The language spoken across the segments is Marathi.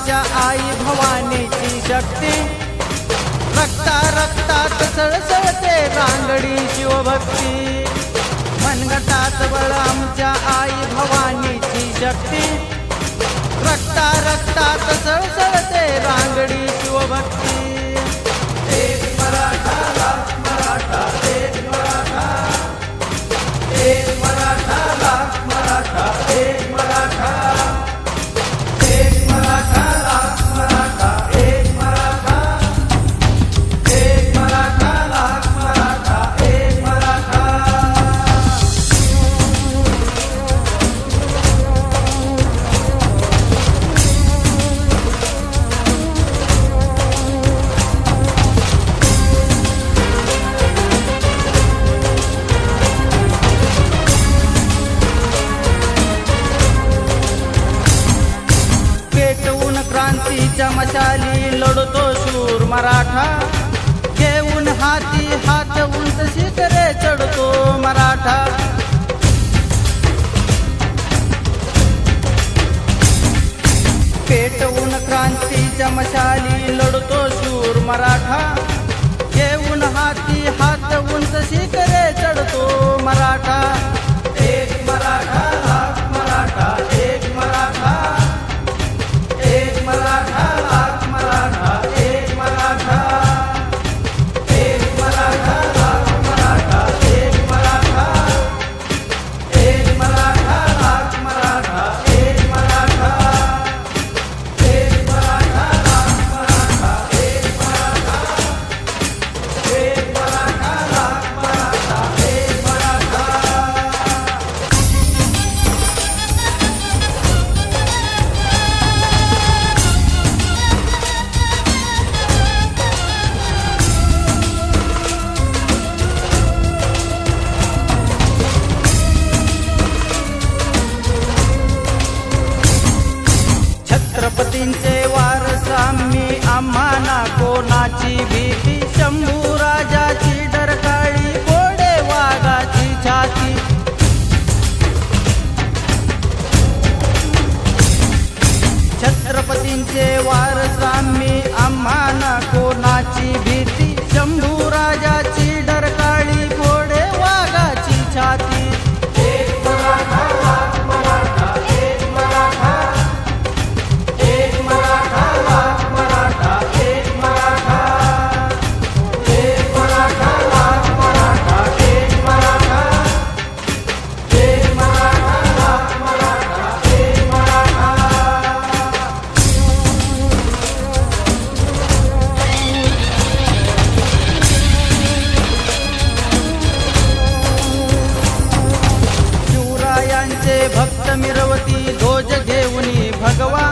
आमच्या आई भवानीची शक्ती, रक्ता रक्तात सळसळते रांगडी शिवभक्ती। मनगटात बळ आमच्या आई भवानीची शक्ती, रक्ता रक्तात सळसळते रांगडी शिवभक्ती। एक मराठा लाख मराठा, एक मराठा, एक मराठा लाख मराठा, एक मराठा, एक मराठा लाख मराठा, एक मराठा, एक मराठा लाख मराठा, एक मराठा। पेटवून क्रांतीच्या मशाली लढतो शूर मराठा, घेऊन हाती हात उंच शिखरे चढतो मराठा। पेटवून क्रांतीच्या मशाली लढतो शूर मराठा, घेऊन हाती हात उंच शिखरे चढतो मराठा। एक मराठा लाख मराठा, एक मराठा, एक मराठा लाख मराठा, एक मराठा, एक मराठा लाख मराठा, एक मराठा, एक मराठा लाख मराठा, एक मराठा, एक मराठा लाख मराठा, एक मराठा, एक मराठा लाख मराठा, एक मराठा। छत्रपतींचे वारस आम्ही, आम्हाना कोणाची भीती, शंभू राजाची डरकाळी, घोडे वाघाची छाती। छत्रपतींचे वारस आम्ही, आम्हाना कोणाची भीती, शंभू राजाची डरकाळी, घोडे वाघाची छाती। एक मराठा लाख मराठा, एक मराठा, एक मराठा लाख मराठा, एक मराठा, एक मराठा लाख मराठा, एक मराठा, एक मराठा लाख मराठा, एक मराठा। शिवरायांचे भक्त मिरवती ध्वज घेऊनी भगवा,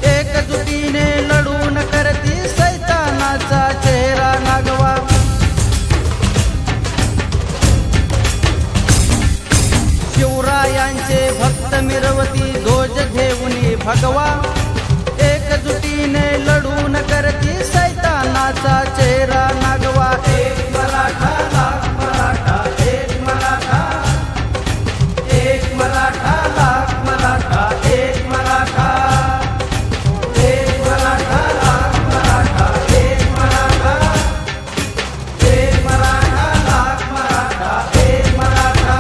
एकजुटीने लढून करती सैतानाचा चेहरा नागवा। शिवरायांचे भक्त मिरवती ध्वज घेऊनी भगवा, एकजुटीने लढून करती सैतानाचा चेहरा नागवा। एक मराठा लाख मराठा, एक मराठा, एक मराठा लाख मराठा, एक मराठा, एक मराठा लाख मराठा, एक मराठा, एक मराठा लाख मराठा, एक मराठा।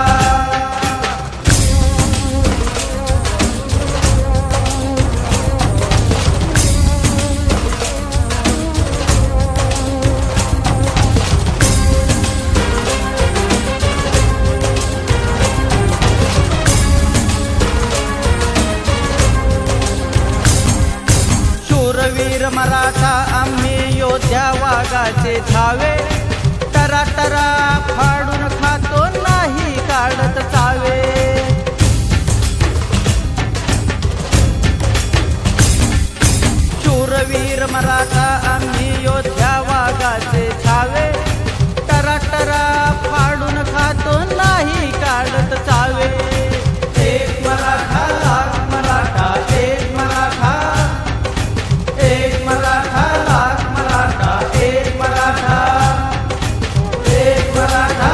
शूरवीर मराठा आम्ही, योद्धा वाघाचे धावे, टराटरा फाडून खातो नाही काढत चावे। शूरवीर मराठा आम्ही, योद्धा वाघाचे धावे, टराटरा फाडून खातो नाही काढत चावे। एक मराठा लाख मराठा, एक मराठा, एक मराठा लाख मराठा, एक मराठा, एक मराठा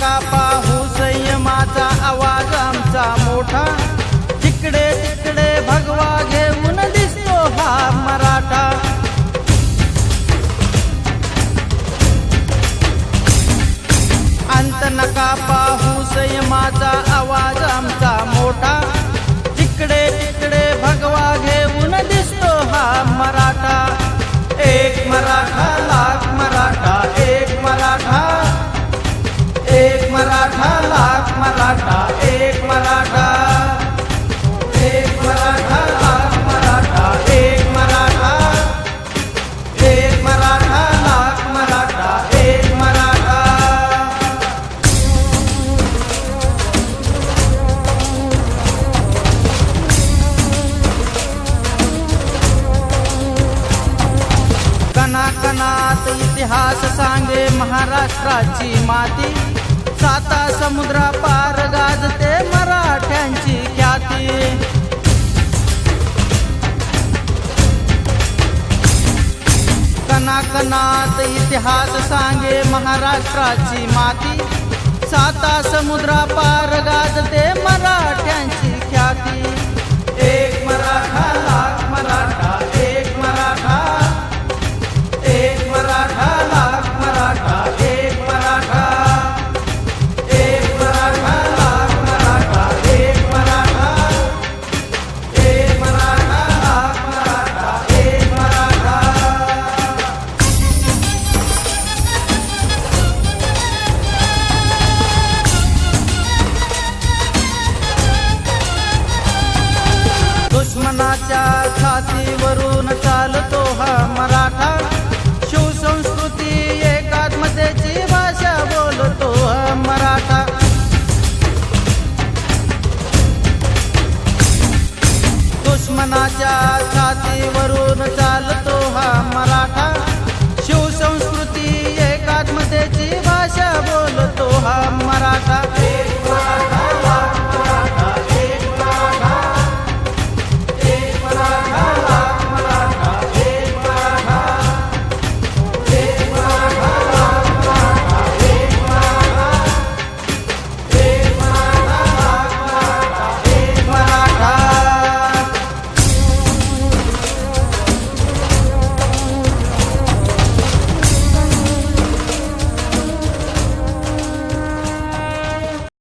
नका पाहू संयमाचा आवाज आमचा मोठा, जिकडे तिकडे भगवा घेऊन दिसतो हा मराठा. अंत नका पाहू संयमाचा आवाज आमचा मोठा, जिकडे तिकडे भगवा घेऊन दिसतो हा मराठा. एक मराठा लाख मराठा, एक मराठा, एक मराठा लाख मराठा, एक मराठा, एक मराठा लाख मराठा, एक मराठा, एक मराठा लाख मराठा, एक मराठा. कणाकणात इतिहास सांगे महाराष्ट्राची माती, साता समुद्रा पार गाजते मराठ्यांची ख्याती. कणाकणात इतिहास सांगे महाराष्ट्राची माती, साता समुद्रा पार गाजते मराठ्यांची ख्याती. एक मराठा लाख मराठा, एक मराठा, एक मराठा लाख मराठा, एक मराठा, एक मराठा लाख मराठा, एक मराठा, एक मराठा लाख मराठा, एक मराठा. दुश्मनाच्या छातीवरून